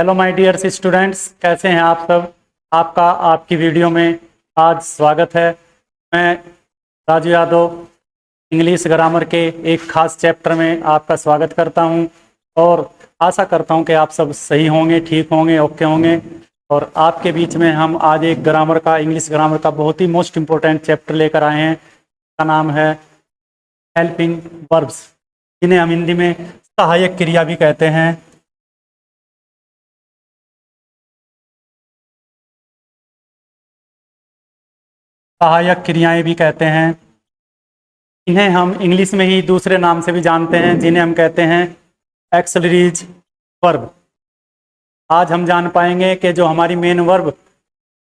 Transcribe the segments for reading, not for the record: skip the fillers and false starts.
Hello my dear students, कैसे हैं आप सब। आपका आपकी वीडियो में आज स्वागत है। मैं राजू यादव इंग्लिश ग्रामर के एक खास चैप्टर में आपका स्वागत करता हूं और आशा करता हूं कि आप सब सही होंगे, ठीक होंगे, ओके होंगे। और आपके बीच में हम आज एक ग्रामर का, इंग्लिश ग्रामर का बहुत ही मोस्ट इम्पोर्टेंट चैप्टर लेकर आए हैं। इसका नाम है हेल्पिंग वर्ब्स, जिन्हें हम हिंदी में सहायक क्रिया भी कहते हैं। सहायक क्रियाएं भी कहते हैं। इन्हें हम इंग्लिश में ही दूसरे नाम से भी जानते हैं, जिन्हें हम कहते हैं एक्सलरीज वर्ब। आज हम जान पाएंगे कि जो हमारी मेन वर्ब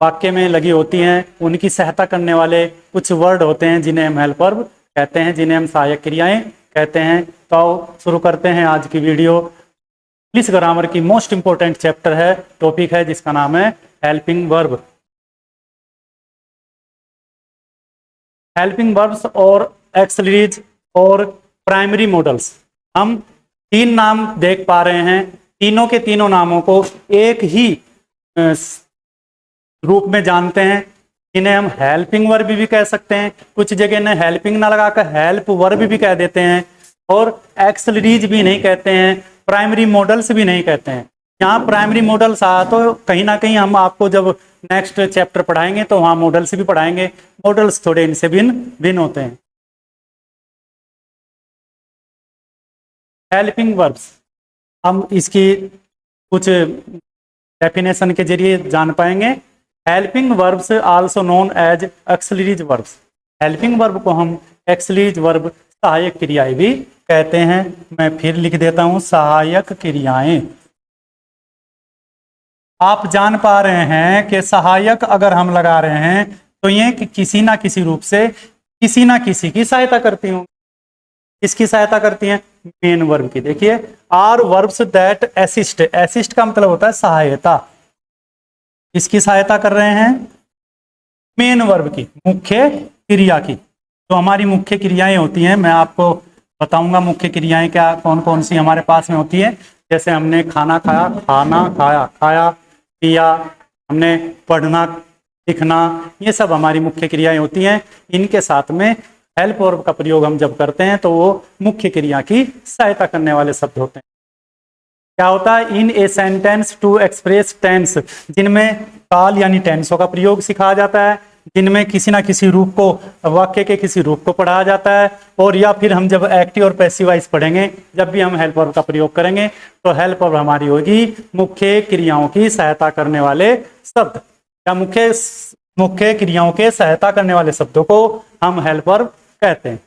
वाक्य में लगी होती हैं, उनकी सहायता करने वाले कुछ वर्ड होते हैं जिन्हें हम हेल्प वर्ब कहते हैं, जिन्हें हम सहायक क्रियाएं कहते हैं। तो शुरू करते हैं आज की वीडियो। इंग्लिश ग्रामर की मोस्ट इंपोर्टेंट चैप्टर है, टॉपिक है जिसका नाम है हेल्पिंग वर्ब। हेल्पिंग वर्ब्स और एक्सलरीज और प्राइमरी मॉडल्स, हम तीन नाम देख पा रहे हैं। तीनों के तीनों नामों को एक ही रूप में जानते हैं, इन्हें हम हेल्पिंग वर्ब भी कह सकते हैं। कुछ जगह ने हेल्पिंग ना लगाकर हेल्प वर्ब भी कह देते हैं, और एक्सलरीज भी नहीं कहते हैं, प्राइमरी मॉडल्स भी नहीं कहते हैं। यहाँ प्राइमरी मॉडल्स आया तो कहीं ना कहीं हम आपको जब नेक्स्ट चैप्टर पढ़ाएंगे तो वहाँ मॉडल्स भी पढ़ाएंगे। मॉडल्स थोड़े इनसे भिन्न होते हैं। हेल्पिंग वर्ब्स हम इसकी कुछ डेफिनेशन के जरिए जान पाएंगे। Helping verbs also known as auxiliaries verbs. Helping verb को हम एक्सलरीज वर्ब, सहायक क्रियाएं भी कहते हैं। मैं फिर लिख देता हूं, सहायक क्रियाएं। आप जान पा रहे हैं कि सहायक अगर हम लगा रहे हैं तो ये किसी ना किसी रूप से किसी ना किसी की सहायता करती हूँ। किसकी सहायता करती हैं? मेन वर्ब की। देखिए, are verbs that assist, assist का मतलब होता है सहायता। किसकी सहायता कर रहे हैं? मेन वर्ब की, मुख्य क्रिया की। तो हमारी मुख्य क्रियाएं होती हैं, मैं आपको बताऊंगा मुख्य क्रियाएं क्या कौन कौन सी हमारे पास में होती है। जैसे हमने खाना खाया, खाना खाया, खाया पिया, हमने पढ़ना, लिखना, ये सब हमारी मुख्य क्रियाएं होती हैं। इनके साथ में हेल्प वर्ब का प्रयोग हम जब करते हैं तो वो मुख्य क्रिया की सहायता करने वाले शब्द होते हैं। क्या होता है? In a sentence to express tense, जिनमें काल यानी टेंसों का प्रयोग सिखाया जाता है, जिनमें किसी ना किसी रूप को, वाक्य के किसी रूप को पढ़ाया जाता है। और या फिर हम जब एक्टिव और पैसिव वॉइस पढ़ेंगे, जब भी हम हेल्प वर्ब का प्रयोग करेंगे तो हेल्प वर्ब हमारी होगी मुख्य क्रियाओं की सहायता करने वाले शब्द, या मुख्य क्रियाओं के सहायता करने वाले शब्दों को हम हेल्प वर्ब कहते हैं।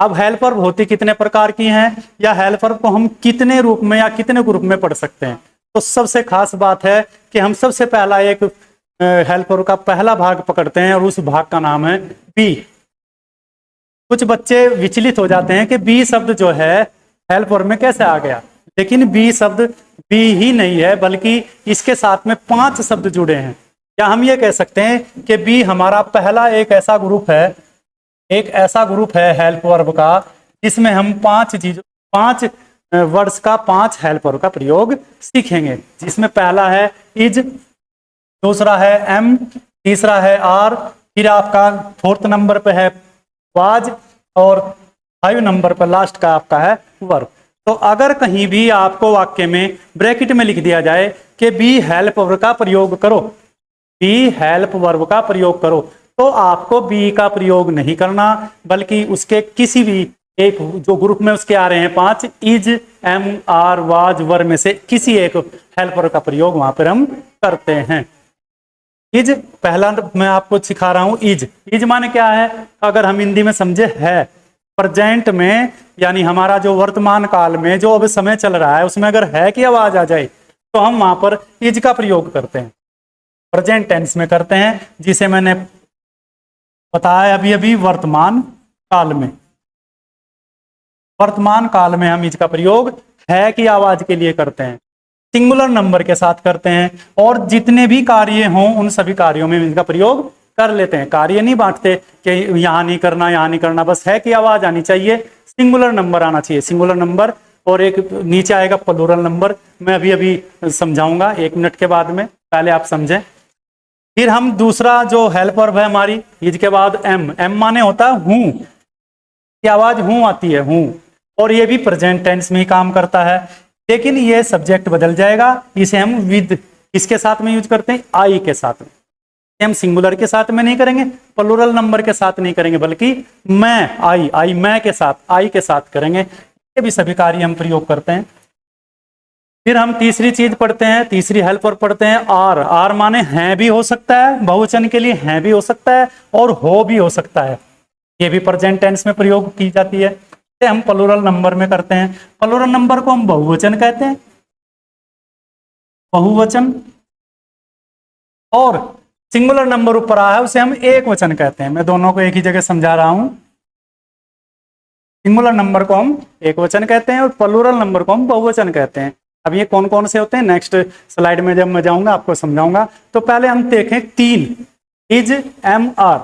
अब हेल्प वर्ब होती कितने प्रकार की हैं, या हेल्प वर्ब को हम कितने रूप में या कितने ग्रुप में पढ़ सकते हैं? तो सबसे खास बात है कि हम सबसे पहला एक हेल्प वर्ब का पहला भाग पकड़ते हैं और उस भाग का नाम है बी। कुछ बच्चे विचलित हो जाते हैं कि बी शब्द जो है हेल्प वर्ब में कैसे आ गया, लेकिन बी शब्द बी ही नहीं है, बल्कि इसके साथ में 5 शब्द जुड़े हैं। या हम ये कह सकते हैं कि बी हमारा पहला एक ऐसा ग्रुप है हेल्प वर्ब का, जिसमें हम 5 वर्ड्स का 5 हेल्प वर्ब का प्रयोग सीखेंगे। जिसमें पहला है इज, दूसरा है एम, तीसरा है आर, फिर आपका 4th नंबर पे है वाज, और 5 नंबर पर लास्ट का आपका है वर्ब। तो अगर कहीं भी आपको वाक्य में ब्रैकेट में लिख दिया जाए कि बी हेल्प वर्ब का प्रयोग करो, बी हेल्प वर्ब का प्रयोग करो, तो आपको बी का प्रयोग नहीं करना, बल्कि उसके किसी भी एक जो ग्रुप में उसके आ रहे हैं 5, इज, एम, आर, वाज, वर में से किसी एक हेल्प वर्ब का प्रयोग वहां पर हम करते हैं। इज पहला मैं आपको सिखा रहा हूं। इज माने क्या है? अगर हम हिंदी में समझे है, प्रेजेंट में, यानी हमारा जो वर्तमान काल में जो अब समय चल रहा है उसमें अगर है की आवाज आ जाए तो हम वहां पर इज का प्रयोग करते हैं, प्रेजेंट टेंस में करते हैं, जिसे मैंने बताया अभी वर्तमान काल में। वर्तमान काल में हम इज का प्रयोग है की आवाज के लिए करते हैं, सिंगुलर नंबर के साथ करते हैं, और जितने भी कार्य हों उन सभी कार्यों में इनका प्रयोग कर लेते हैं। कार्य नहीं बांटते कि यहां नहीं करना, यहां नहीं करना, बस है कि आवाज आनी चाहिए, सिंगुलर नंबर आना चाहिए। सिंगुलर नंबर और एक नीचे आएगा प्लूरल नंबर। मैं अभी अभी समझाऊंगा 1 मिनट के बाद में, पहले आप समझें। फिर हम दूसरा जो हेल्प वर्ब है हमारी, इज के बाद एम, एम माने होता है हूं, की आवाज हूं आती है, हूं, और ये भी प्रेजेंट टेंस में ही काम करता है, लेकिन ये सब्जेक्ट बदल जाएगा। इसे हम विद किसके साथ में यूज करते हैं, आई के साथ में। हम सिंगुलर के साथ में नहीं करेंगे, प्लूरल नंबर के साथ नहीं करेंगे, बल्कि मैं, आई मैं के साथ, आई के साथ करेंगे। ये भी सभी कार्य हम प्रयोग करते हैं। फिर हम तीसरी चीज पढ़ते हैं, तीसरी हेल्प वर्ब पढ़ते हैं आर। आर माने हैं भी हो सकता है, बहुवचन के लिए हैं भी हो सकता है और हो भी हो सकता है। ये भी प्रेजेंट टेंस में प्रयोग की जाती है। हम प्लूरल नंबर में करते हैं। प्लूरल नंबर को हम बहुवचन कहते हैं, बहुवचन, और सिंगुलर नंबर ऊपर आया है उसे हम एक वचन कहते हैं। मैं दोनों को एक ही जगह समझा रहा हूं। सिंगुलर नंबर को हम एक वचन कहते हैं और प्लूरल नंबर को हम बहुवचन कहते हैं। अब ये कौन कौन से होते हैं नेक्स्ट स्लाइड में जब मैं जाऊंगा आपको समझाऊंगा। तो पहले हम देखें तीन, इज, एम, आर,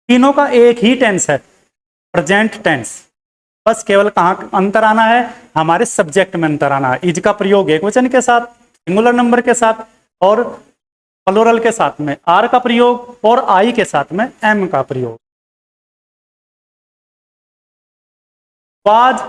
तीनों का एक ही टेंस है, प्रेजेंट टेंस। बस केवल कहाँ अंतर आना है, हमारे सब्जेक्ट में अंतर आना है। इज का प्रयोग एक वचन के साथ, सिंगुलर नंबर के साथ और प्लूरल के साथ में आर का प्रयोग, और आई के साथ में एम का प्रयोग। वाज,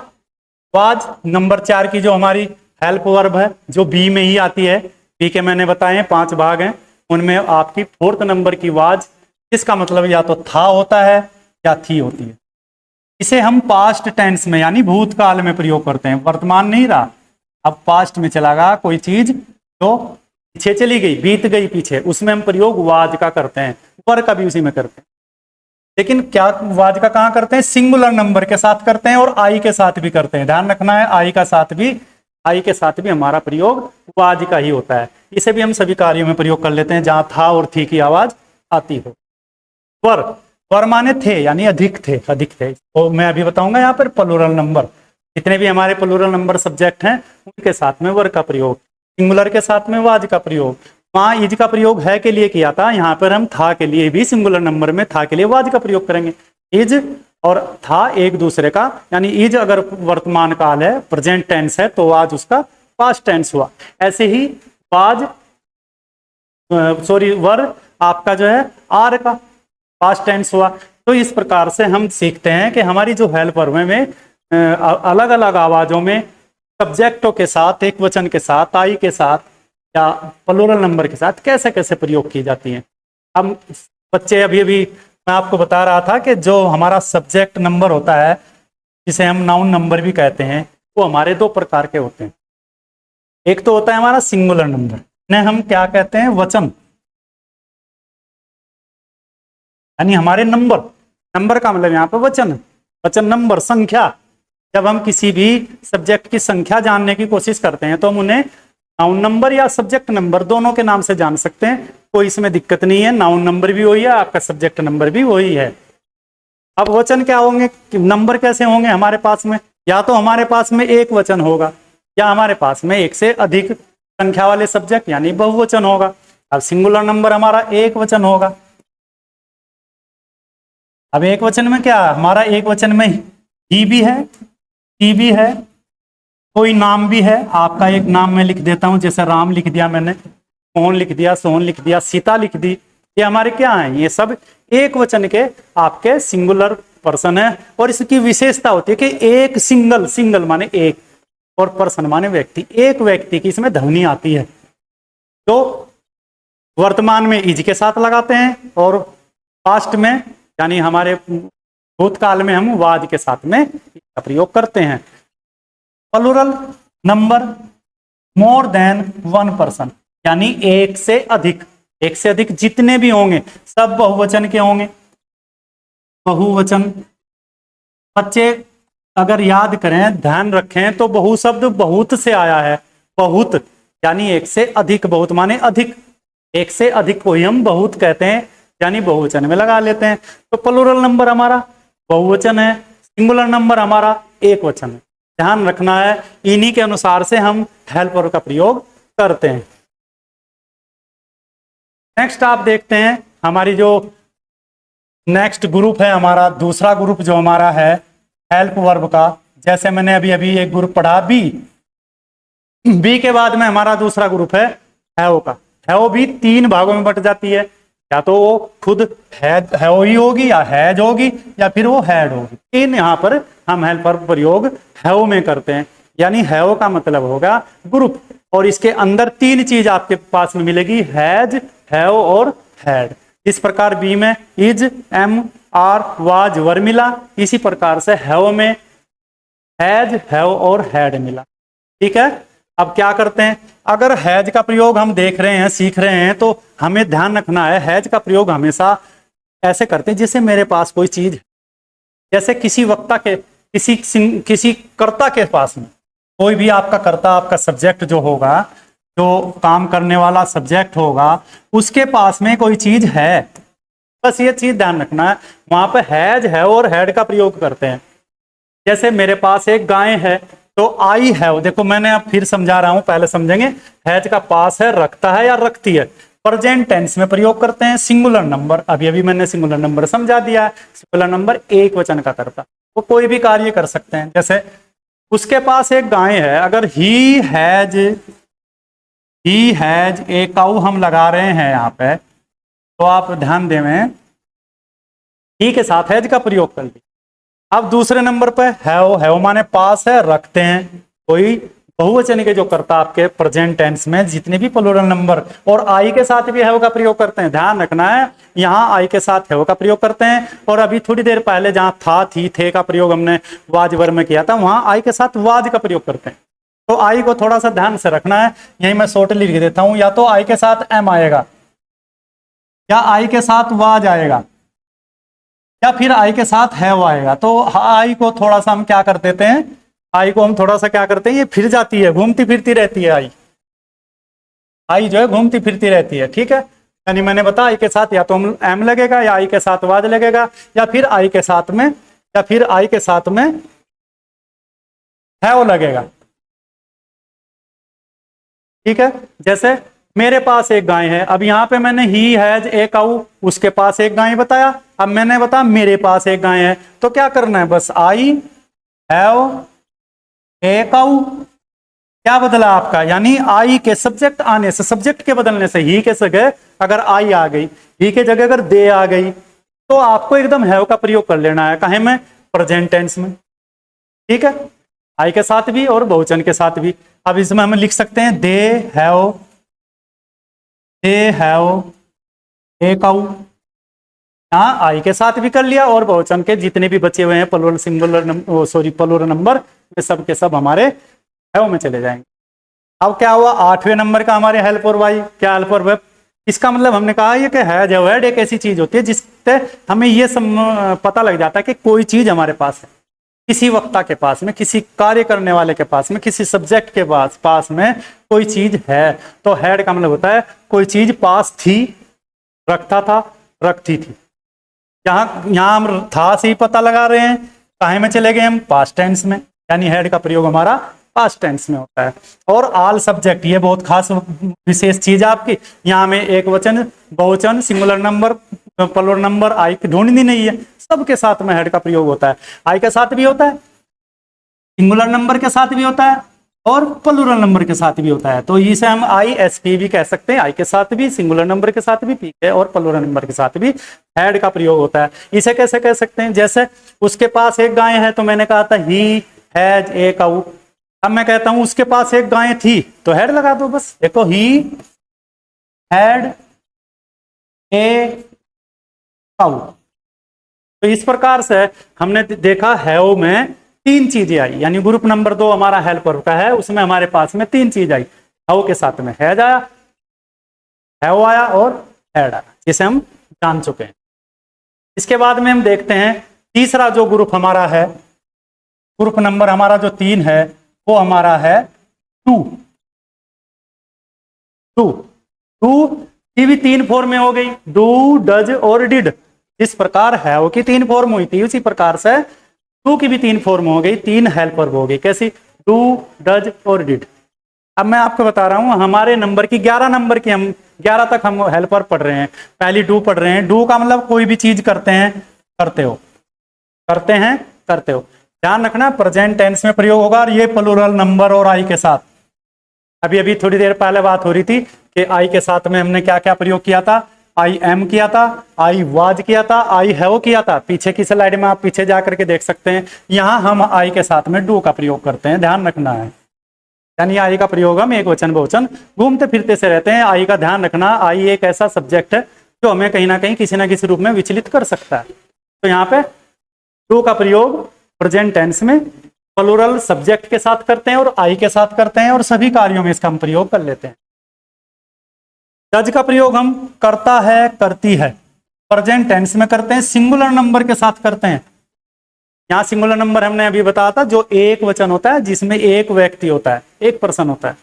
वाज नंबर 4 की जो हमारी हेल्प वर्ब है, जो बी में ही आती है। बी के मैंने बताए 5 भाग हैं, उनमें आपकी 4th नंबर की वाज, इसका मतलब या तो था होता है या थी होती है। इसे हम पास्ट टेंस में यानी भूतकाल में प्रयोग करते हैं। वर्तमान नहीं रहा, अब पास्ट में चला गया कोई चीज जो पीछे चली गई, बीत गई पीछे, उसमें हम प्रयोग वाज का करते हैं। वर का भी उसी में करते हैं, लेकिन क्या वाज का कहां करते हैं, सिंगुलर नंबर के साथ करते हैं और आई के साथ भी करते हैं। ध्यान रखना है, आई के साथ भी हमारा प्रयोग वाज का ही होता है। इसे भी हम सभी कार्यों में प्रयोग कर लेते हैं जहां था और थी की आवाज आती हो। वर, वर माने थे यानी अधिक थे, अधिक थे। तो मैं अभी बताऊंगा यहाँ पर प्लूरल नंबर, जितने भी हमारे प्लूरल नंबर सब्जेक्ट हैं उनके साथ में वर का प्रयोग, सिंगुलर के साथ में वाज का प्रयोग। वहां इज का प्रयोग है के लिए किया था, यहाँ पर हम था के लिए भी सिंगुलर नंबर में था के लिए वाज का प्रयोग करेंगे। इज और था एक दूसरे का, यानी इज अगर वर्तमान काल है, प्रेजेंट टेंस है, तो वाज उसका पास्ट टेंस हुआ। ऐसे ही वाज, सॉरी, वर आपका जो है आर का पास्ट टेंस हुआ। तो इस प्रकार से हम सीखते हैं कि हमारी जो हेल्प वर्ब में अलग अलग आवाजों में सब्जेक्टों के साथ, एक वचन के साथ, आई के साथ या प्लूरल नंबर के साथ कैसे कैसे प्रयोग की जाती हैं। हम बच्चे अभी अभी मैं आपको बता रहा था कि जो हमारा सब्जेक्ट नंबर होता है, जिसे हम नाउन नंबर भी कहते हैं, वो हमारे 2 प्रकार के होते हैं। एक तो होता है हमारा सिंगुलर नंबर, ने हम क्या कहते हैं, वचन, यानी हमारे नंबर, नंबर का मतलब यहाँ पे वचन, वचन नंबर, संख्या। जब हम किसी भी सब्जेक्ट की संख्या जानने की कोशिश करते हैं तो हम उन्हें नाउन नंबर या सब्जेक्ट नंबर दोनों के नाम से जान सकते हैं, कोई इसमें दिक्कत नहीं है। नाउन नंबर भी वही है, आपका सब्जेक्ट नंबर भी वही है। अब वचन क्या होंगे, नंबर कैसे होंगे हमारे पास में, या तो हमारे पास में एक वचन होगा या हमारे पास में एक से अधिक संख्या वाले सब्जेक्ट यानी बहुवचन होगा। अब सिंगुलर नंबर हमारा एक वचन होगा। अब एक वचन में क्या, हमारा एक वचन में ही भी है, ही भी है, कोई नाम भी है। आपका एक नाम मैं लिख देता हूं, जैसे राम लिख दिया मैंने, मोहन लिख दिया, सोहन लिख दिया, सीता लिख दी। ये हमारे क्या हैं, ये सब एक वचन के आपके सिंगुलर पर्सन है। और इसकी विशेषता होती है कि एक सिंगल, सिंगल माने एक, और पर्सन माने व्यक्ति, एक व्यक्ति की इसमें ध्वनि आती है। तो वर्तमान में इज के साथ लगाते हैं और पास्ट में यानी हमारे भूतकाल में हम वाज के साथ में इसका प्रयोग करते हैं। Plural number more than 1 person, यानी एक से अधिक, एक से अधिक जितने भी होंगे सब बहुवचन के होंगे, बहुवचन। बच्चे अगर याद करें, ध्यान रखें तो बहु शब्द बहुत से आया है, बहुत यानी एक से अधिक, बहुत माने अधिक, एक से अधिक को ही हम बहुत कहते हैं यानी बहुवचन में लगा लेते हैं। तो प्लूरल नंबर हमारा बहुवचन है, सिंगुलर नंबर हमारा एक वचन है। ध्यान रखना है, इन्हीं के अनुसार से हम हेल्प वर्ब का प्रयोग करते हैं। नेक्स्ट आप देखते हैं हमारी जो नेक्स्ट ग्रुप है, हमारा दूसरा ग्रुप जो हमारा है हेल्प वर्ब का, जैसे मैंने अभी अभी एक ग्रुप पढ़ा बी, बी के बाद में हमारा दूसरा ग्रुप है हैव का। हैव भी 3 भागों में बट जाती है, या तो वो खुद हैव ही होगी, या हैज होगी, या फिर वो हैड होगी। इन यहाँ पर हम हेल्पर प्रयोग हैव में करते हैं, यानी हैव का मतलब होगा ग्रुप, और इसके अंदर 3 चीज आपके पास में मिलेगी, हैज, हैव और हैड। इस प्रकार बी में इज, एम, आर, वाज, वर मिला, इसी प्रकार से हैव में हैज, हैव और हैड मिला। ठीक है, अब क्या करते हैं, अगर हैज का प्रयोग हम देख रहे हैं, सीख रहे हैं, तो हमें ध्यान रखना है हैज का प्रयोग हमेशा ऐसे करते हैं जैसे मेरे पास कोई चीज है। जैसे किसी वक्ता के, किसी कर्ता के पास में, कोई भी आपका कर्ता, आपका सब्जेक्ट जो होगा, जो काम करने वाला सब्जेक्ट होगा, उसके पास में कोई चीज है, बस ये चीज ध्यान रखना है, वहां पे हैज, है और हैड का प्रयोग करते हैं। जैसे मेरे पास एक गाय है, तो आई हैव, देखो मैंने अब फिर समझा रहा हूं, पहले समझेंगे। हैज का पास है, रखता है या रखती है, प्रेजेंट टेंस में प्रयोग करते हैं। सिंगुलर नंबर, अभी अभी मैंने सिंगुलर नंबर समझा दिया है। सिंगुलर नंबर एक वचन का करता, वो कोई भी कार्य कर सकते हैं। जैसे उसके पास एक गाय है, अगर ही हैज ए काऊ हम लगा रहे हैं यहाँ पे, तो आप ध्यान देवें, ही के साथ हैज का प्रयोग कर दिया। अब दूसरे नंबर पे हैव माने पास है, रखते हैं। कोई बहुवचन के जो करता आपके प्रेजेंट टेंस में जितने भी प्लूरल नंबर, और आई के साथ भी हैव का प्रयोग करते हैं। ध्यान रखना है, यहाँ आई के साथ हैव का प्रयोग करते हैं, और अभी थोड़ी देर पहले जहां था, थी, थे का प्रयोग हमने वाज वर में किया था, वहां आई के साथ वाज का प्रयोग करते हैं। तो आई को थोड़ा सा ध्यान से रखना है, यही मैं शॉर्ट लिख देता हूं, या तो आई के साथ एम आएगा, या आई के साथ वाज आएगा, या फिर आई के साथ हैव आएगा। तो आई को थोड़ा सा हम क्या कर देते हैं, आई को हम थोड़ा सा क्या करते हैं, ये फिर जाती है, घूमती फिरती रहती है आई जो है घूमती फिरती रहती है। ठीक है, यानी मैंने बताया आई के साथ या तो हम एम लगेगा, या आई के साथ वाज लगेगा, या फिर आई के साथ में हैव लगेगा। ठीक है, जैसे मेरे पास एक गाय है, अब यहाँ पे मैंने ही हैज ए काऊ, उसके पास एक गाय बताया, अब मैंने बताया मेरे पास एक गाय है, तो क्या करना है, बस आई हैव ए काऊ, क्या बदला आपका, यानी आई के सब्जेक्ट आने से, सब्जेक्ट के बदलने से, ही के जगह अगर आई आ गई, ही के जगह अगर दे आ गई, तो आपको एकदम हैव का प्रयोग कर लेना है। कहे में, प्रेजेंट टेंस में। ठीक है, आई के साथ भी और बहुवचन के साथ भी। अब इसमें हम लिख सकते हैं दे हैव ए काऊ, यहाँ आई के साथ भी कर लिया, और बहुवचन के जितने भी बचे हुए हैं प्लूरल सिंगुलर प्लूरल नंबर, वे सब के सब हमारे हैव में चले जाएंगे। अब क्या हुआ, 8वें नंबर का हमारे हेल्प और वाई, क्या हेल्प और वेब, इसका मतलब हमने कहा ये कि हैज हैड एक ऐसी चीज होती है जिससे हमें ये पता लग जाता है कि कोई चीज हमारे पास है, किसी वक्ता के पास में, किसी कार्य करने वाले के पास में, किसी सब्जेक्ट के पास में कोई चीज है। तो हैड का मतलब होता है कोई चीज पास थी, रखता था, रखती थी। यहाँ हम था से ही पता लगा रहे हैं, काहे में चले गए हम, पास्ट टेंस में, यानी हैड का प्रयोग हमारा पास्ट टेंस में होता है। और ऑल सब्जेक्ट, ये बहुत खास विशेष चीज है आपकी, यहाँ में एक वचन, बहुवचन, सिंगुलर नंबर, प्लूरल नंबर, आई की ढूंढनी नहीं है, सबके साथ में हैड का प्रयोग होता है। आई के साथ भी होता है, सिंगुलर नंबर के साथ भी होता है, और प्लूरल नंबर के साथ भी होता है। तो इसे हम आई एस पी भी कह सकते हैं, आई के साथ भी, सिंगुलर नंबर के साथ भी, पी के और प्लूरल नंबर के साथ भी हैड का प्रयोग होता है। इसे कैसे कह सकते हैं, जैसे उसके पास एक गाय है, तो मैंने कहा था ही हैज ए काऊ। अब मैं कहता हूं उसके पास एक गाय थी, तो हैड लगा दो बस, देखो ही हैड ए काऊ। तो इस प्रकार से हमने देखा हैव में 3 चीजें आई, यानी ग्रुप नंबर 2 हमारा हेल्पर का है, उसमें हमारे पास में 3 चीज आई, हैव के साथ में हैज आया, हैव आया और हैड आया, जिसे हम जान चुके हैं। इसके बाद में हम देखते हैं तीसरा जो ग्रुप हमारा है, ग्रुप नंबर हमारा जो 3 है, वो हमारा है टू की भी 3 फॉर्म में हो गई, डू, डज और डिड। इस प्रकार हैव की 3 फॉर्म हुई थी, उसी प्रकार से टू की भी 3 फॉर्म हो गई, 3 हेल्पर हो गई। कैसी, डू, डज और डिड। अब मैं आपको बता रहा हूं, हमारे नंबर की 11 नंबर की, हम 11 तक हम हेल्पर पढ़ रहे हैं। पहली डू पढ़ रहे हैं, डू का मतलब कोई भी चीज करते हैं, करते हो, करते हैं, करते हो। ध्यान रखना प्रेजेंट टेंस में प्रयोग होगा और ये प्लूरल नंबर और आई के साथ। अभी अभी थोड़ी देर पहले बात हो रही थी कि आई के साथ में हमने क्या क्या प्रयोग किया था, आई एम किया था, आई वाज किया था, आई हैव किया था। पीछे की स्लाइड में आप पीछे जाकर के देख सकते हैं, यहां हम आई के साथ में डू का प्रयोग करते हैं, ध्यान रखना है। यानी आई का प्रयोग हम एक वचन बहुवचन घूमते फिरते से रहते हैं। आई का ध्यान रखना, आई एक ऐसा सब्जेक्ट है जो हमें कहीं ना कहीं किसी ना किसी रूप में विचलित कर सकता है। तो यहाँ पे डू का प्रयोग प्रेजेंट टेंस में प्लूरल सब्जेक्ट के साथ करते हैं और आई के साथ करते हैं और सभी कार्यों में इसका हम प्रयोग कर लेते हैं। डज का प्रयोग हम करता है, करती है, प्रेजेंट टेंस में करते हैं, सिंगुलर नंबर के साथ करते हैं। यहां सिंगुलर नंबर हमने अभी बताया था जो एक वचन होता है, जिसमें एक व्यक्ति होता है, एक पर्सन होता है।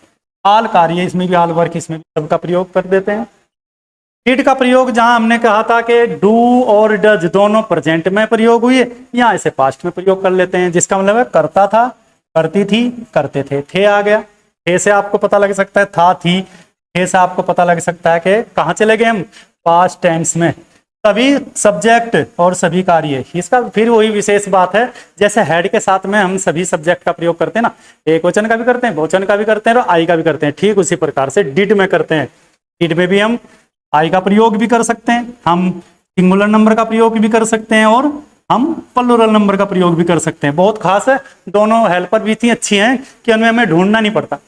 आल कार्य, इसमें भी आल वर्क, इसमें भी सबका प्रयोग कर देते हैं। डिड का प्रयोग जहां हमने कहा था कि डू और डज दोनों प्रेजेंट में प्रयोग हुए, यहां इसे पास्ट में प्रयोग कर लेते हैं, जिसका मतलब है करता था, करती थी, करते थे आ गया। थे से आपको पता लग सकता है था थी, थे से आपको पता लग सकता है कि कहां चले गए हम, पास्ट टेंस में। सभी सब्जेक्ट और सभी कार्य, इसका फिर वही विशेष बात है, जैसे हेड के साथ में हम सभी सब्जेक्ट का प्रयोग करते हैं ना, एक वचन का भी करते हैं, बहुवचन का भी करते हैं और आई का भी करते हैं, ठीक उसी प्रकार से डिड में करते हैं। डिड में भी हम आई का प्रयोग भी कर सकते हैं, हम सिंगुलर नंबर का प्रयोग भी कर सकते हैं और हम प्लूरल नंबर का प्रयोग भी कर सकते हैं। बहुत खास है, दोनों हेल्पर भी इतनी अच्छी हैं कि उनमें हमें ढूंढना नहीं पड़ता,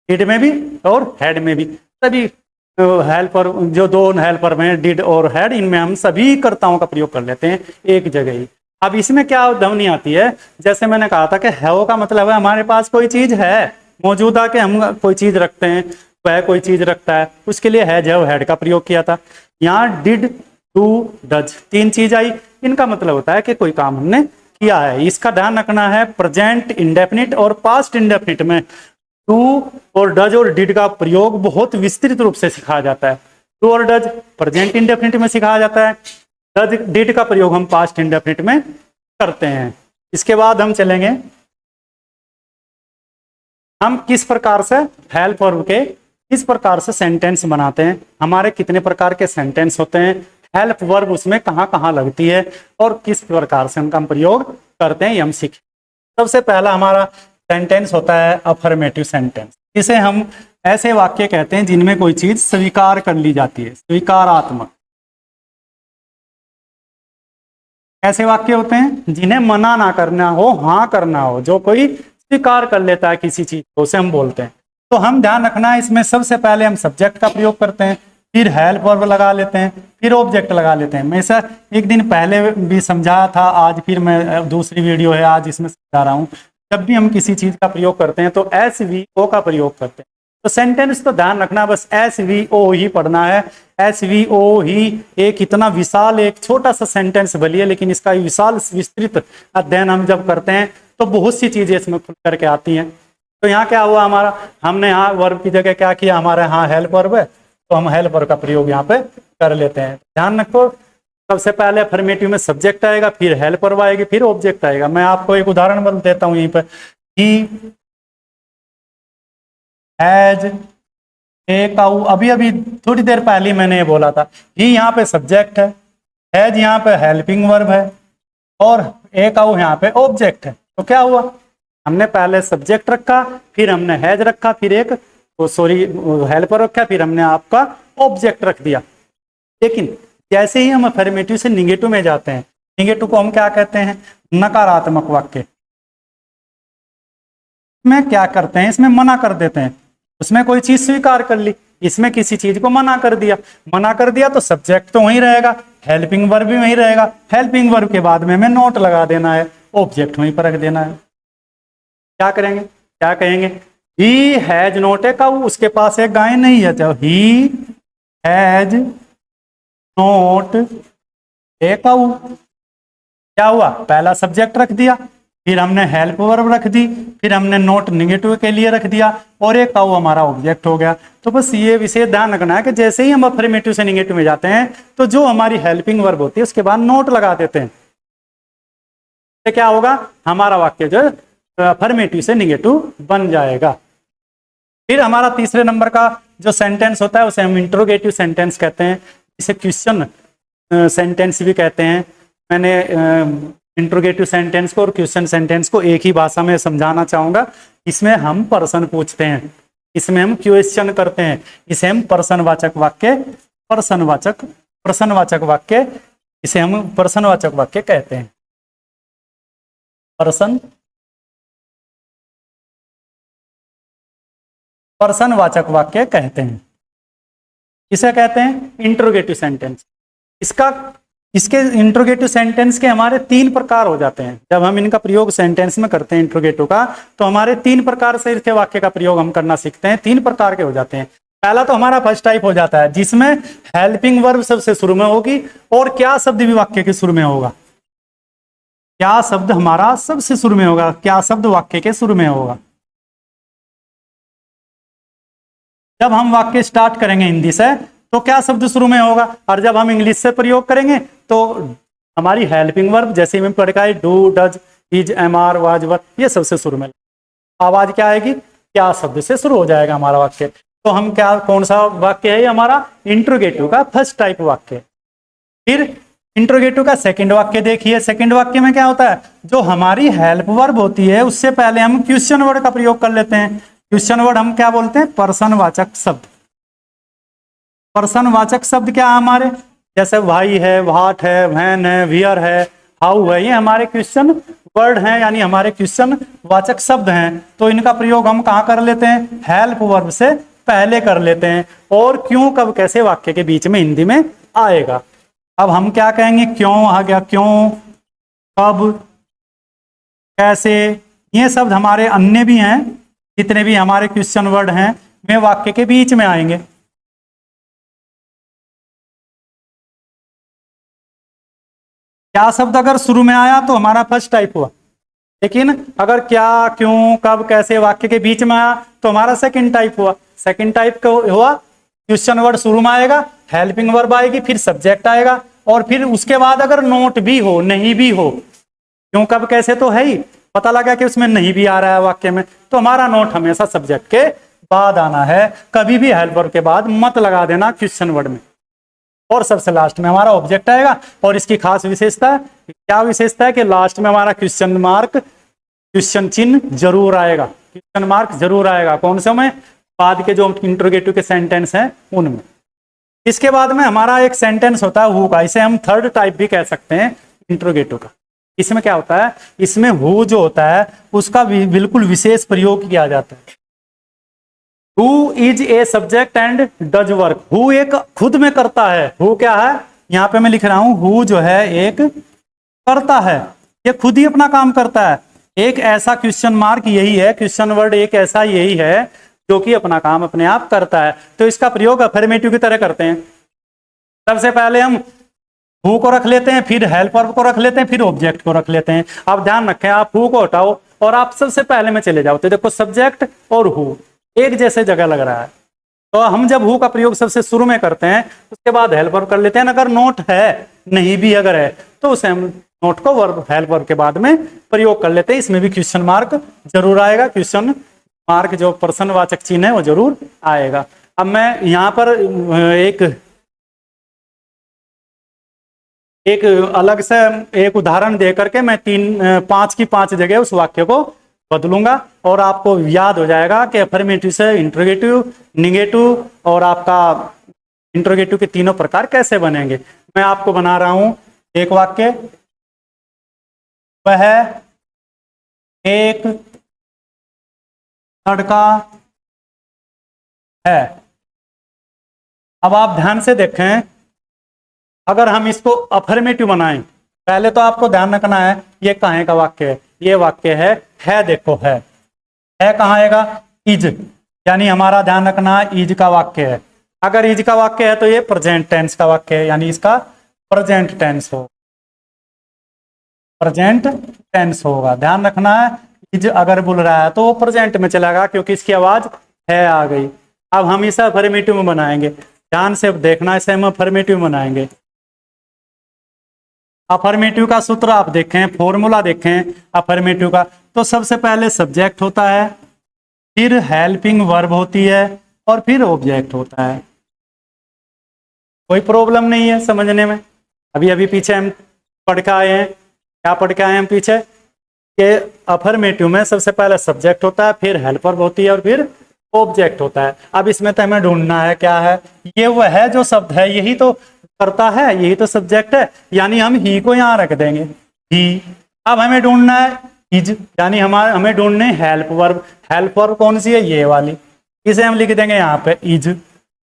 डिड में भी और हेड में भी। सभी हेल्पर, जो दो हेल्पर में डिड और हेड, इनमें हम सभी कर्ताओं का प्रयोग कर लेते हैं एक जगह ही। अब इसमें क्या ध्वनि आती है, जैसे मैंने कहा था कि हैव का मतलब है हमारे पास कोई चीज है मौजूदा, के हम कोई चीज रखते हैं, वह कोई चीज रखता है, उसके लिए हैज हैव हेड का प्रयोग किया था। यहाँ डिड, डू, डज, तीन चीज आई, इनका मतलब होता है कि कोई काम हमने किया है। इसका ध्यान रखना है, प्रेजेंट इंडेफिनिट और पास्ट इंडेफिनिट में डू और डज और डिड का प्रयोग बहुत विस्तृत रूप से सिखाया जाता है। डू और डज प्रेजेंट इंडेफिनिट में सिखाया जाता है, डज डिड का प्रयोग हम पास्ट इंडेफिनिट में करते हैं। इसके बाद हम चलेंगे, हम किस प्रकार से हेल्प वर्ब के किस प्रकार से सेंटेंस बनाते हैं, हमारे कितने प्रकार के सेंटेंस होते हैं, हेल्प वर्ब उसमें कहाँ कहाँ लगती है और किस प्रकार से उनका हम प्रयोग करते हैं, ये हम सीखें। सबसे पहला हमारा सेंटेंस होता है अफर्मेटिव सेंटेंस। इसे हम ऐसे वाक्य कहते हैं जिनमें कोई चीज स्वीकार कर ली जाती है, स्वीकारात्मक। ऐसे वाक्य होते हैं जिन्हें मना ना करना हो, हाँ करना हो, जो कोई स्वीकार कर लेता है किसी चीज को, उसे हम बोलते हैं। तो हम ध्यान रखना है, इसमें सबसे पहले हम सब्जेक्ट का प्रयोग करते हैं, फिर हेल्प वर्ब लगा लेते हैं, फिर ऑब्जेक्ट लगा लेते हैं। मैं इसे एक दिन पहले भी समझाया था, आज फिर मैं दूसरी वीडियो है आज इसमें समझा रहा हूँ। जब भी हम किसी चीज का प्रयोग करते हैं तो एस वी ओ का प्रयोग करते हैं। तो सेंटेंस तो ध्यान रखना, बस एस वी ओ ही पढ़ना है। एस वी ओ ही एक इतना विशाल, एक छोटा सा सेंटेंस भली है, लेकिन इसका विशाल विस्तृत अध्ययन हम जब करते हैं तो बहुत सी चीजें इसमें खुल करके आती हैं। तो यहाँ क्या हुआ हमारा, हमने यहाँ वर्ब की जगह क्या किया, हमारे यहाँ हेल्प वर्ब है तो हम हेल्प वर्ब का प्रयोग यहाँ पे कर लेते हैं। ध्यान रखो, सबसे पहले अफर्मेटिव में सब्जेक्ट आएगा, फिर हेल्प वर्ब आएगी, फिर ऑब्जेक्ट आएगा। मैं आपको एक उदाहरण बता देता हूँ यहीं पर। ही हैज ए काऊ, अभी अभी थोड़ी देर पहले मैंने ये बोला था, ही यहाँ पे सब्जेक्ट है, हैज यहाँ पे हेल्पिंग वर्ब है और ए काऊ यहाँ पे ऑब्जेक्ट है। तो क्या हुआ, हमने पहले सब्जेक्ट रखा, फिर हमने हैज रखा, फिर एक हेल्पर रखा, फिर हमने आपका ऑब्जेक्ट रख दिया। लेकिन जैसे ही हम अफर्मेटिव से निगेटिव में जाते हैं, निगेटिव को हम क्या कहते हैं, नकारात्मक वाक्य में क्या करते हैं, इसमें मना कर देते हैं। उसमें कोई चीज स्वीकार कर ली, इसमें किसी चीज को मना कर दिया। मना कर दिया तो सब्जेक्ट तो वहीं रहेगा, हेल्पिंग वर्ब भी वहीं रहेगा। हेल्पिंग वर्ब के बाद में हमें नोट लगा देना है, ऑब्जेक्ट वहीं पर रख देना है। क्या करेंगे, क्या कहेंगे, ही हैज नोट ए काऊ, उसके पास एक गाय नहीं है, तो ही हैज नोट ए काऊ। क्या हुआ, पहला सब्जेक्ट रख दिया, फिर हमने हेल्प वर्ब रख दी, फिर हमने नोट निगेटिव के लिए रख दिया और एक काऊ हमारा ऑब्जेक्ट हो गया। तो बस ये विषय ध्यान रखना है कि जैसे ही हम अफर्मेटिव से निगेटिव में जाते हैं तो जो हमारी हेल्पिंग वर्ब होती है उसके बाद नोट लगा देते हैं। तो क्या होगा, हमारा वाक्य जो अफर्मेटिव से निगेटिव बन जाएगा। फिर हमारा तीसरे नंबर का जो सेंटेंस होता है उसे हम इंट्रोगेटिव सेंटेंस कहते हैं, इसे क्वेश्चन सेंटेंस भी कहते हैं। मैंने इंट्रोगेटिव सेंटेंस को और क्वेश्चन सेंटेंस को एक ही भाषा में समझाना चाहूंगा। इसमें हम प्रश्न पूछते हैं, इसमें हम क्वेश्चन करते हैं, इसे हम प्रश्नवाचक वाक्य, प्रश्नवाचक वाक्य, इसे हम प्रश्नवाचक वाक्य कहते हैं। प्रश्नवाचक वाक्य कहते हैं। इसे कहते हैं इंट्रोगेटिव सेंटेंस। इसके इंट्रोगेटिव सेंटेंस के हमारे 3 प्रकार हो जाते हैं। जब हम इनका प्रयोग सेंटेंस में करते हैं इंट्रोगेटिव का, तो हमारे 3 प्रकार से इसके वाक्य का प्रयोग हम करना सीखते हैं। 3 प्रकार के हो जाते हैं। पहला तो हमारा फर्स्ट टाइप हो जाता है, जिसमें हेल्पिंग वर्ब सबसे शुरू में होगी और क्या शब्द भी वाक्य के शुरू में होगा। क्या शब्द हमारा सबसे शुरू में होगा, क्या शब्द वाक्य के शुरू में होगा। जब हम वाक्य स्टार्ट करेंगे हिंदी से तो क्या शब्द शुरू में होगा, और जब हम इंग्लिश से प्रयोग करेंगे तो हमारी हेल्पिंग वर्ब, जैसे में पढ़ा है do, does, is, am are, was, were, ये सबसे शुरू में आवाज क्या आएगी, क्या शब्द से शुरू हो जाएगा हमारा वाक्य। तो हम क्या, कौन सा वाक्य है हमारा, इंट्रोगेटिव का फर्स्ट टाइप वाक्य। फिर इंट्रोगेटिव का सेकंड वाक्य देखिए। सेकंड वाक्य में क्या होता है, जो हमारी हेल्प वर्ब होती है उससे पहले हम क्वेश्चन वर्ड का प्रयोग कर लेते हैं। क्वेश्चन वर्ड हम क्या बोलते हैं, प्रश्नवाचक शब्द। प्रश्नवाचक शब्द क्या है हमारे, जैसे भाई है, व्हाट है, व्हेन है, वियर है, हाउ है, ये हमारे क्वेश्चन वर्ड हैं, यानी हमारे क्वेश्चन वाचक शब्द हैं। तो इनका प्रयोग हम कहाँ कर लेते हैं, हेल्प वर्ब से पहले कर लेते हैं। और क्यों, कब, कैसे वाक्य के बीच में हिंदी में आएगा। अब हम क्या कहेंगे, क्यों आ गया, क्यों, कब, कैसे, ये शब्द हमारे अन्य भी हैं, जितने भी हमारे क्वेश्चन वर्ड हैं वे वाक्य के बीच में आएंगे। क्या शब्द अगर शुरू में आया तो हमारा फर्स्ट टाइप हुआ, लेकिन अगर क्या, क्यों, कब, कैसे वाक्य के बीच में आया तो हमारा सेकंड टाइप हुआ। सेकंड टाइप का हुआ, क्वेश्चन वर्ड शुरू में आएगा, हेल्पिंग वर्ब आएगी, फिर सब्जेक्ट आएगा, और फिर उसके बाद अगर नोट भी हो, नहीं भी हो, क्यों, कब, कैसे तो है ही, पता लगा कि उसमें नहीं भी आ रहा है वाक्य में, तो हमारा नोट हमेशा सब्जेक्ट के बाद आना है। कभी भी हेल्प वर्ब के बाद मत लगा देना क्वेश्चन वर्ड में। और सबसे लास्ट में हमारा ऑब्जेक्ट आएगा। और इसकी खास विशेषता, क्या विशेषता है कि लास्ट में हमारा क्वेश्चन मार्क, क्वेश्चन चिन्ह जरूर आएगा, क्वेश्चन मार्क जरूर आएगा। कौन से में, बाद के जो इंट्रोगेटिव के सेंटेंस हैं उनमें। इसके बाद में हमारा एक सेंटेंस होता है हु का, इसे हम थर्ड टाइप भी कह सकते हैं इंट्रोगेटिव का। इसमें क्या होता है, इसमें हु जो होता है उसका बिल्कुल विशेष प्रयोग किया जाता है। Who is a subject and does work. Who एक खुद में करता है, हु क्या है, यहां पे मैं लिख रहा हूं, हु जो है एक करता है, ये खुद ही अपना काम करता है। एक ऐसा क्वेश्चन मार्क यही है, क्वेश्चन वर्ड एक ऐसा यही है जो कि अपना काम अपने आप करता है। तो इसका प्रयोग अफर्मेटिव की तरह करते हैं। सबसे पहले हम हु को रख लेते हैं, फिर हेल्प वर्ब को रख लेते हैं, फिर ऑब्जेक्ट को रख लेते हैं। आप ध्यान रखें, आप हु को हटाओ और आप सबसे पहले में चले जाओ तो देखो सब्जेक्ट और हु एक जैसे जगह लग रहा है। तो हम जब हु का प्रयोग सबसे शुरू में करते हैं, उसके बाद हेल्प वर्ब कर लेते हैं। अगर नोट है, नहीं भी अगर है, तो उसे हम नोट को वर्ब, हेल्प वर्ब के बाद में प्रयोग कर लेते हैं। इसमें भी क्वेश्चन मार्क जरूर आएगा, क्वेश्चन मार्क जो प्रश्नवाचक चिन्ह है वो जरूर आएगा। अब मैं यहाँ पर एक अलग से एक उदाहरण दे करके मैं 5 की 5 जगह उस वाक्य को बदलूंगा और आपको याद हो जाएगा कि अफर्मेटिव से इंट्रोगेटिव, निगेटिव और आपका इंट्रोगेटिव के तीनों प्रकार कैसे बनेंगे। मैं आपको बना रहा हूं एक वाक्य, वह एक लड़का है। अब आप ध्यान से देखें, अगर हम इसको अफर्मेटिव बनाएं, पहले तो आपको ध्यान रखना है ये कहाँ का वाक्य है, ये वाक्य है देखो है कहाँ आएगा, इज, यानी हमारा ध्यान रखना इज का वाक्य है। अगर इज का वाक्य है तो ये प्रेजेंट टेंस का वाक्य है, यानी इसका प्रेजेंट टेंस हो, प्रेजेंट टेंस होगा। ध्यान रखना है, इज अगर बोल रहा है तो वो प्रेजेंट में चलेगा क्योंकि इसकी आवाज है आ गई। अब हम इसे अफर्मेटिव में बनाएंगे, ध्यान से देखना, इसे हम अफर्मेटिव में बनाएंगे। अफर्मेटिव का सूत्र आप देखें, फॉर्मूला देखें अफर्मेटिव का, तो सबसे पहले सब्जेक्ट होता है, फिर हेल्पिंग वर्ब होती है और फिर ऑब्जेक्ट होता है। कोई प्रॉब्लम नहीं है समझने में। अभी अभी पीछे हम पढ़ के आए हैं, क्या पढ़ के आए हम पीछे कि अफर्मेटिव में सबसे पहले सब्जेक्ट होता है, फिर हेल्पर होती है और फिर ऑब्जेक्ट होता है। अब इसमें तो हमें ढूंढना है क्या है, ये वह है जो शब्द है यही तो करता है, यही तो सब्जेक्ट है, यानी हम ही को यहाँ रख देंगे ही। अब हमें ढूंढना है इज, यानी हमें ढूंढने हेल्प वर्ब। हेल्प वर्ब कौन सी है, ये वाली, इसे हम लिख देंगे यहाँ पे इज।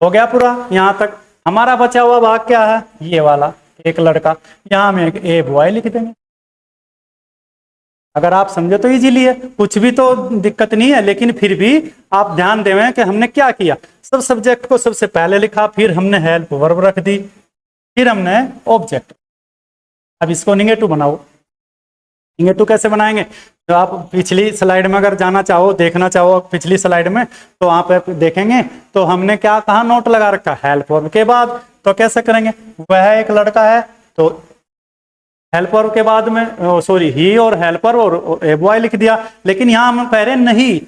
हो गया पूरा यहाँ तक। हमारा बचा हुआ भाग क्या है, ये वाला, एक लड़का, यहाँ हम एक ए बॉय लिख देंगे। अगर आप समझे तो इजीली है, कुछ भी तो दिक्कत नहीं है, लेकिन फिर भी आप ध्यान देवें कि हमने क्या किया, सब सब्जेक्ट को सबसे पहले लिखा, फिर हमने हेल्प वर्ब रख दी, फिर हमने ऑब्जेक्ट। अब इसको निगेटिव बनाओ। निगेटिव कैसे बनाएंगे, तो आप पिछली स्लाइड में अगर जाना चाहो, देखना चाहो पिछली स्लाइड में, तो वहां पे देखेंगे तो हमने क्या कहा, नोट लगा रखा हेल्प वर्ब के बाद। तो कैसे करेंगे, वह एक लड़का है, तो हेल्पर के बाद में सॉरी ही और हेल्पर और ए बॉय लिख दिया। लेकिन यहाँ हम पहले नहीं,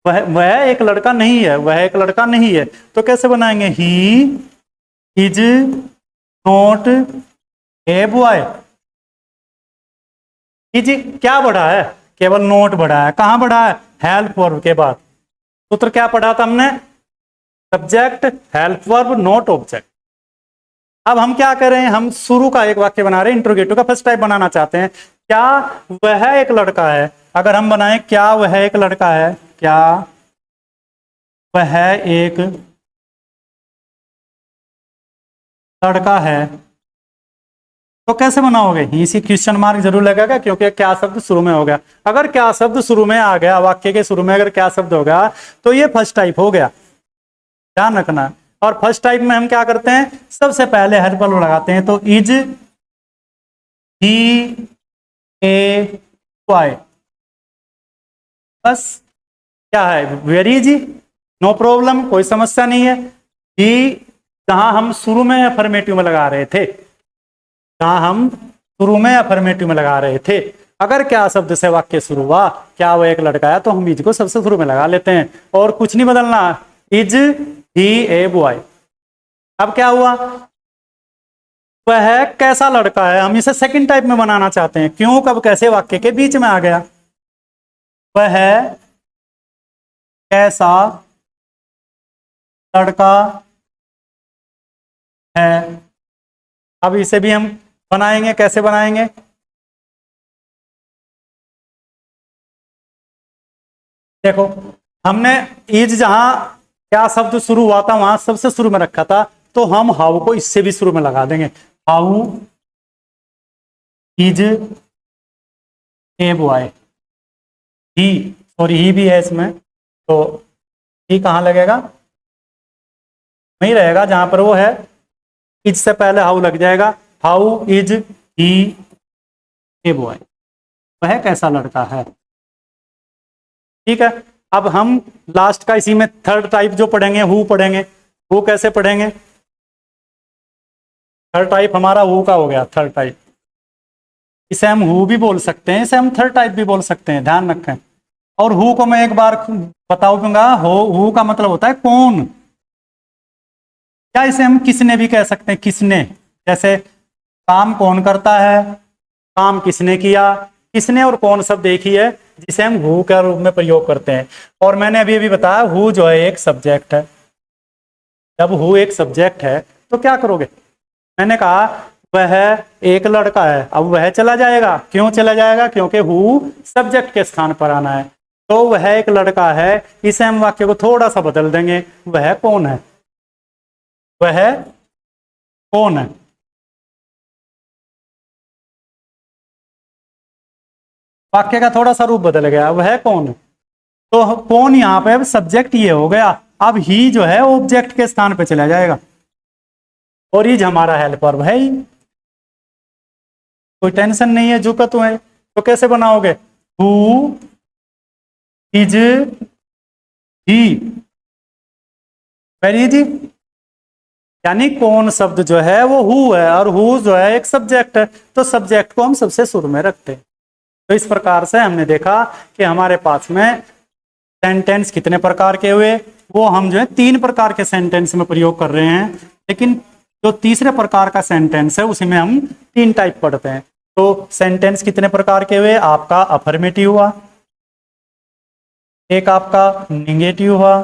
वह एक लड़का नहीं है, वह एक लड़का नहीं है, तो कैसे बनाएंगे, he is not a boy. Is क्या बढ़ा है, केवल नोट बढ़ा है, कहाँ बढ़ा है, हेल्प वर्ब के बाद। सूत्र क्या पढ़ा था हमने, subject help verb note object. अब हम क्या कर रहे हैं, हम शुरू का एक वाक्य बना रहे हैं, इंट्रोगेटिव का फर्स्ट टाइप बनाना चाहते हैं। क्या वह एक लड़का है, अगर हम बनाएं क्या वह एक लड़का है, क्या वह एक लड़का है, तो कैसे बनाओगे, इसी क्वेश्चन मार्क जरूर लगेगा, क्योंकि क्या शब्द शुरू में हो गया। अगर क्या शब्द शुरू में आ गया, वाक्य के शुरू में अगर क्या शब्द हो गया, तो ये फर्स्ट टाइप हो गया, ध्यान रखना। और फर्स्ट टाइप में हम क्या करते हैं, सबसे पहले हेल्पर लगाते हैं, तो इज ही ए बॉय, बस क्या है, वेरी इजी, नो प्रॉब्लम, कोई समस्या नहीं है। ही जहां हम शुरू में अफर्मेटिव में लगा रहे थे, जहां हम शुरू में अफर्मेटिव में लगा रहे थे, अगर क्या शब्द से वाक्य शुरू हुआ, क्या वो एक लड़का है, तो हम इज को सबसे शुरू में लगा लेते हैं, और कुछ नहीं बदलना, इज ही ए बॉय। अब क्या हुआ, वह कैसा लड़का है, हम इसे सेकंड टाइप में बनाना चाहते हैं, क्यों कब कैसे वाक्य के बीच में आ गया, वह कैसा लड़का है। अब इसे भी हम बनाएंगे, कैसे बनाएंगे, देखो हमने इज जहां क्या शब्द शुरू हुआ था वहां सबसे शुरू में रखा था, तो हम हाउ को इससे भी शुरू में लगा देंगे, how is a boy. He sorry he भी है इसमें, तो ही कहाँ लगेगा, वहीं रहेगा जहां पर वो है, इज से पहले हाउ लग जाएगा, how is he a boy, वह कैसा लड़का है। ठीक है, अब हम लास्ट का इसी में थर्ड टाइप जो पढ़ेंगे, हु पढ़ेंगे। हु कैसे पढ़ेंगे, थर्ड टाइप हमारा हु का हो गया, थर्ड टाइप। इसे हम हु भी बोल सकते हैं, इसे हम थर्ड टाइप भी बोल सकते हैं, ध्यान रखें। और हु को मैं एक बार बताऊंगा, हु का मतलब होता है कौन, या इसे हम किसने भी कह सकते हैं, किसने, जैसे काम कौन करता है, काम किसने किया, किसने और कौन शब्द एक ही है, जिसे हम हु के रूप में प्रयोग करते हैं। और मैंने अभी अभी बताया हु जो है एक सब्जेक्ट है, जब हु एक सब्जेक्ट है तो क्या करोगे, मैंने कहा वह एक लड़का है, अब वह चला जाएगा, क्यों चला जाएगा, क्योंकि हु सब्जेक्ट के स्थान पर आना है, तो वह एक लड़का है, इसे हम वाक्य को थोड़ा सा बदल देंगे, वह कौन है, वह कौन है। वाक्य का थोड़ा सा रूप बदल गया, वह कौन है, तो कौन यहाँ पे अब सब्जेक्ट ये हो गया, अब ही जो है ऑब्जेक्ट के स्थान पे चला जाएगा, और इज हमारा हेल्पर है ही, कोई टेंशन नहीं है, जो तो है। तो कैसे बनाओगे, who is he, very easy, यानी कौन शब्द जो है वो हु है, और हु जो है एक सब्जेक्ट है, तो सब्जेक्ट को हम सबसे शुरू में रखते हैं। तो इस प्रकार से हमने देखा कि हमारे पास में सेंटेंस कितने प्रकार के हुए, वो हम जो है 3 प्रकार के सेंटेंस में प्रयोग कर रहे हैं, लेकिन जो तीसरे प्रकार का सेंटेंस है उसमें हम 3 टाइप पढ़ते हैं। तो सेंटेंस कितने प्रकार के हुए? आपका अफर्मेटिव हुआ, एक आपका निगेटिव हुआ,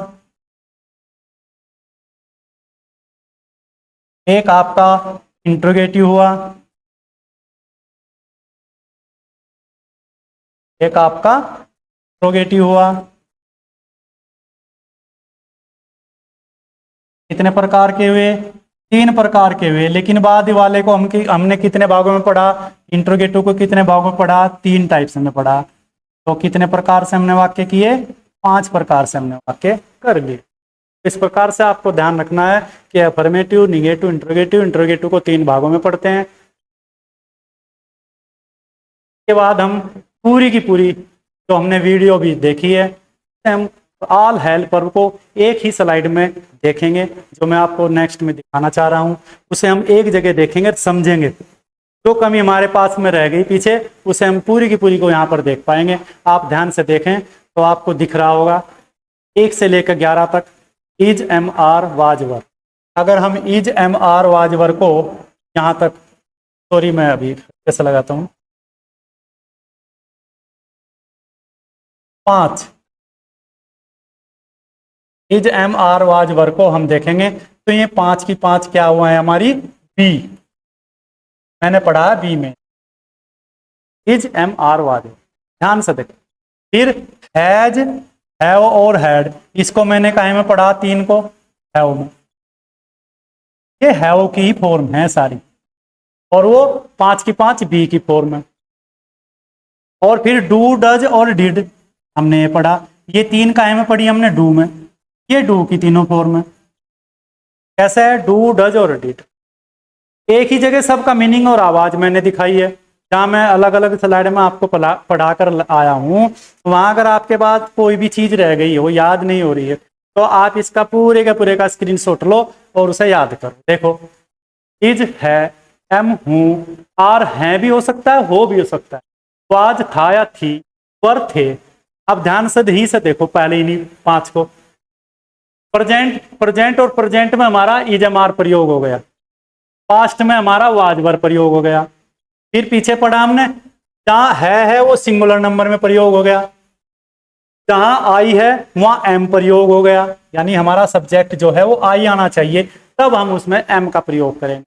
एक आपका इंट्रोगेटिव हुआ, एक आपका इंट्रोगेटिव हुआ। कितने प्रकार के हुए? 3 प्रकार के हुए। लेकिन बाद वाले को हमने कितने भागों में पढ़ा? इंट्रोगेटिव को कितने भागों में पढ़ा? 3 टाइप से हमने पढ़ा। तो कितने प्रकार से हमने वाक्य किए? 5 प्रकार से हमने वाक्य कर लिए। इस प्रकार से आपको ध्यान रखना है कि अफर्मेटिव, निगेटिव, इंट्रोगेटिव को 3 भागों में पढ़ते हैं। के बाद हम पूरी की पूरी जो हमने वीडियो भी देखी है, हम ऑल हेल्पर को एक ही स्लाइड में देखेंगे। जो मैं आपको नेक्स्ट में दिखाना चाह रहा हूं उसे हम एक जगह देखेंगे, समझेंगे। जो कमी हमारे पास में रह गई पीछे, उसे हम पूरी की पूरी को यहाँ पर देख पाएंगे। आप ध्यान से देखें तो आपको दिख रहा होगा 1 से लेकर 11 तक इज, एम, आर, वाज, वर। अगर हम इज, एम, आर, वाज, वर को यहाँ तक, सॉरी मैं अभी कैसे लगाता हूँ, 5 इज, एम, आर, वाज, वर को हम देखेंगे तो ये 5 की 5 क्या हुआ है? हमारी बी। मैंने पढ़ा है बी में इज, एम, आर, वाज। ध्यान से देखें। फिर हैज, हैव और हैड, इसको मैंने कहे में पढ़ा? 3 को हैव में। ये हैव की ही फॉर्म है सारी, और वो 5 की 5 बी की फॉर्म है। और फिर डू, डज और डिड हमने ये पढ़ा। ये 3 काहे में पढ़ी हमने? डू में। ये डू की तीनों फॉर्म है। कैसे है? डू, डज और डिड। एक ही जगह सबका मीनिंग और आवाज मैंने दिखाई है। जहां मैं अलग अलग स्लाइड में आपको पढ़ा कर आया हूं, वहां अगर आपके पास कोई भी चीज रह गई हो, याद नहीं हो रही है, तो आप इसका पूरे का स्क्रीनशॉट लो और उसे याद करो। देखो, इज है, एम हूं, आर है भी हो सकता है, हो भी हो सकता है, वाज था या थी, वर थे। अब ध्यान से ही से देखो पहले इन्हीं 5 को। प्रेजेंट और प्रेजेंट में हमारा इज, एम, आर प्रयोग हो गया। पास्ट में हमारा वाज, वर प्रयोग हो गया। फिर पीछे पढ़ा हमने, जहां है वो सिंगुलर नंबर में प्रयोग हो गया। जहां आई है वहां एम प्रयोग हो गया, यानी हमारा सब्जेक्ट जो है वो आई आना चाहिए, तब हम उसमें एम का प्रयोग करेंगे।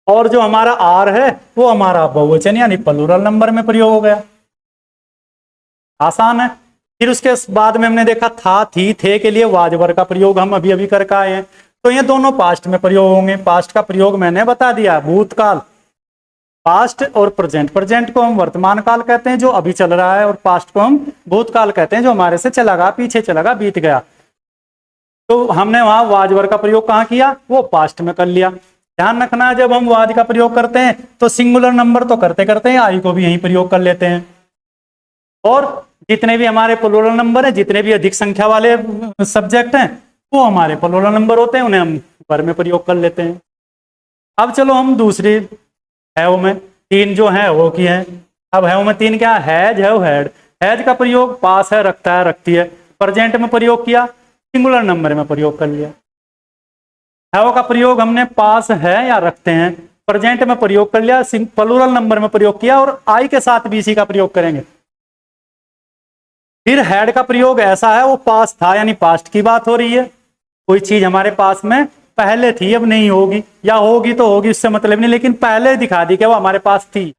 और जो हमारा आर है वो हमारा बहुवचन यानी प्लूरल नंबर में प्रयोग हो गया। आसान है। फिर उसके बाद में हमने देखा था, थी, थे के लिए वाज, वर का प्रयोग हम अभी अभी करके आए हैं। तो ये दोनों पास्ट में प्रयोग होंगे। पास्ट का प्रयोग मैंने बता दिया, भूतकाल। पास्ट और प्रेजेंट, प्रेजेंट को हम वर्तमान काल कहते हैं जो अभी चल रहा है, और पास्ट को हम भूतकाल कहते हैं जो हमारे से चला गया, पीछे चला गया, बीत गया। तो हमने वहां वाज, वर का प्रयोग कहाँ किया? वो पास्ट में कर लिया। ध्यान रखना, जब हम वाज का प्रयोग करते हैं तो सिंगुलर नंबर तो करते करते हैं आई को भी यहीं प्रयोग कर लेते हैं। और जितने भी हमारे प्लूरल नंबर हैं, जितने भी अधिक संख्या वाले सब्जेक्ट हैं, वो हमारे प्लूरल नंबर होते हैं, उन्हें हम वर में प्रयोग कर लेते हैं। अब चलो हम दूसरी हैव में 3 जो है वो की है। अब हैव में 3 क्या? Has, have, had. हैज का प्रयोग पास है, रखता है, रखती है। प्रेजेंट में प्रयोग किया, सिंगुलर नंबर में प्रयोग कर लिया। हैव का प्रयोग हमने पास है या रखते हैं, प्रेजेंट में प्रयोग कर लिया, प्लूरल नंबर में प्रयोग किया, और आई के साथ भी इसी का प्रयोग करेंगे। फिर हैड का प्रयोग ऐसा है, वो पास था यानी पास्ट की बात हो रही है। कोई चीज हमारे पास में पहले थी, अब नहीं होगी, या होगी तो होगी, उससे मतलब नहीं, लेकिन पहले दिखा दी कि वो हमारे पास थी।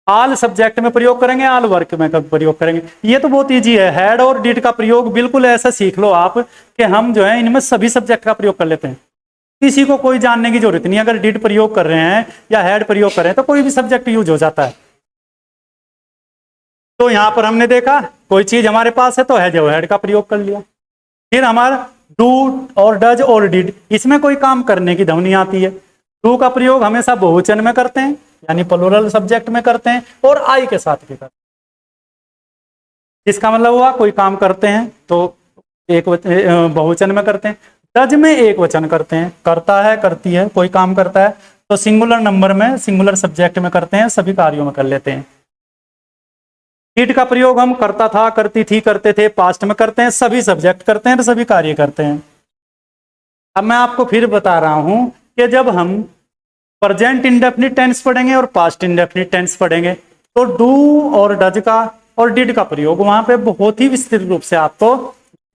आल सब्जेक्ट में प्रयोग करेंगे, आल वर्क में कब प्रयोग करेंगे। ये तो बहुत इजी है। हैड और डिड का प्रयोग बिल्कुल ऐसा सीख लो आप कि हम जो है इनमें सभी सब्जेक्ट का प्रयोग कर लेते हैं। किसी को कोई जानने की जरूरत नहीं। अगर डिड प्रयोग कर रहे हैं या हैड प्रयोग कर रहे हैं तो कोई भी सब्जेक्ट यूज हो जाता है। तो यहां पर हमने देखा कोई चीज हमारे पास है तो हैज और हैड का प्रयोग कर लिया। फिर हमारा डू और डज और डिड, इसमें कोई काम करने की ध्वनि आती है। डू का प्रयोग हमेशा बहुवचन में करते हैं यानी प्लूरल सब्जेक्ट में करते हैं, और आई के साथ भी करते हैं। इसका मतलब हुआ कोई काम करते हैं तो एक बहुवचन में करते हैं। डज में एक वचन करते हैं, करता है, करती है, कोई काम करता है तो सिंगुलर नंबर में, सिंगुलर सब्जेक्ट में करते हैं, सभी कार्यों में कर लेते हैं। डिड का प्रयोग हम करता था, करती थी, करते थे, पास्ट में करते हैं, सभी सब्जेक्ट करते हैं, तो सभी कार्य करते हैं। अब मैं आपको फिर बता रहा हूं कि जब हम प्रेजेंट इंडेफिनिट टेंस पढ़ेंगे और पास्ट इंडेफिनिट टेंस पढ़ेंगे। तो डू और डज का और डिड का प्रयोग वहां पे बहुत ही विस्तृत रूप से आपको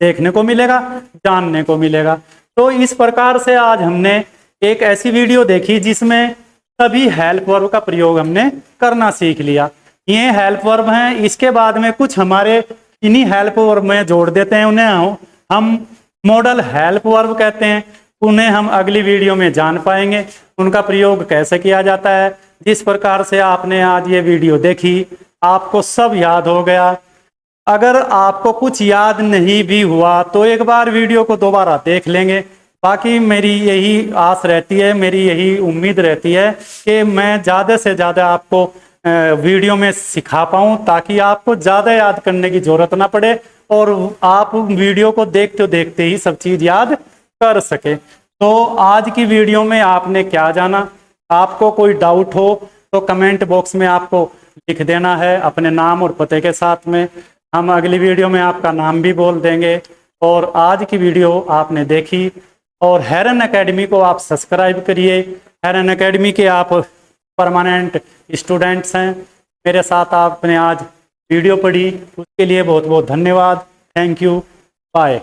देखने को मिलेगा, जानने को मिलेगा। तो इस प्रकार से आज हमने एक ऐसी वीडियो देखी जिसमें सभी हेल्प वर्ब का प्रयोग हमने करना सीख लिया। ये हेल्प वर्ब हैं, इसके बाद में कुछ हमारे इन्हीं हेल्प वर्ब में जोड़ देते हैं, उन्हें हम मॉडल हेल्प वर्ब कहते हैं। उन्हें हम अगली वीडियो में जान पाएंगे, उनका प्रयोग कैसे किया जाता है। जिस प्रकार से आपने आज ये वीडियो देखी, आपको सब याद हो गया। अगर आपको कुछ याद नहीं भी हुआ तो एक बार वीडियो को दोबारा देख लेंगे। बाकी मेरी यही आस रहती है, मेरी यही उम्मीद रहती है कि मैं ज़्यादा से ज़्यादा आपको वीडियो में सिखा पाऊँ, ताकि आपको ज़्यादा याद करने की ज़रूरत ना पड़े और आप वीडियो को देखते देखते ही सब चीज़ याद कर सके। तो आज की वीडियो में आपने क्या जाना, आपको कोई डाउट हो तो कमेंट बॉक्स में आपको लिख देना है अपने नाम और पते के साथ में। हम अगली वीडियो में आपका नाम भी बोल देंगे। और आज की वीडियो आपने देखी, और हेरन एकेडमी को आप सब्सक्राइब करिए। हेरन एकेडमी के आप परमानेंट स्टूडेंट्स हैं। मेरे साथ आपने आज वीडियो पढ़ी, उसके लिए बहुत बहुत धन्यवाद। Thank you, bye.